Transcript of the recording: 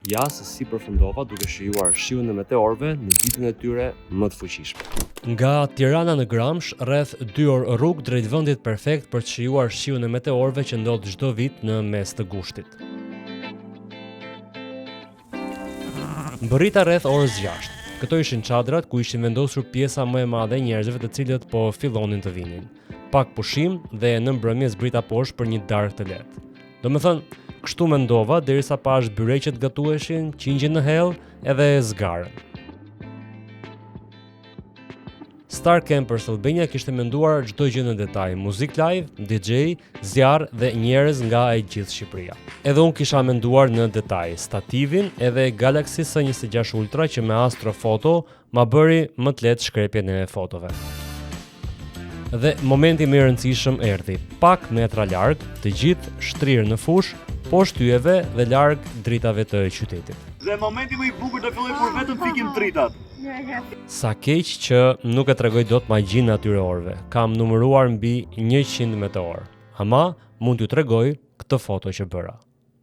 Ja se si përfundova duke shijuar shiun e meteorëve në ditën e tyre më të fuqishme. Nga Tirana në Gramsh, rreth 2 orë rrugë drejt vendit perfekt për të shijuar shiun e meteorëve që ndodh çdo vit në mes të gushtit. Mbërrita rreth orës 6. Këto ishin çadrat ku ishin vendosur pjesa më e madhe e njerëzve të cilët po fillonin të vinin. Pak pushim dhe në mbrëmje zbrita poshtë për një darkë të lehtë. Domethënë, kështu mendova derisa pash byreqet gatuheshin, qingjen në hell edhe zgarën. Star Campers Albania kishte menduar çdo gjë në detaj, muzik live, DJ, zjarr dhe njerëz nga e gjithë Shqipëria. Edhe unë kisha menduar në detaj stativin edhe Galaxy S26 Ultra që me astrofoto ma bëri më të lehtë shkrepjen e fotove. Dhe momenti më i rëndësishëm erdhi. Pak metra larg, të gjithë shtrirë në fush, poshtë yjeve dhe larg dritave të qytetit. Dhe momenti më i bukur do filloj kur vetëm fikin dritat. Sa keq që nuk e tregoj dot magjinë atyre orëve. Kam numëruar mbi 100 meteorë. Ama mund t'ju tregoj këtë foto që bëra.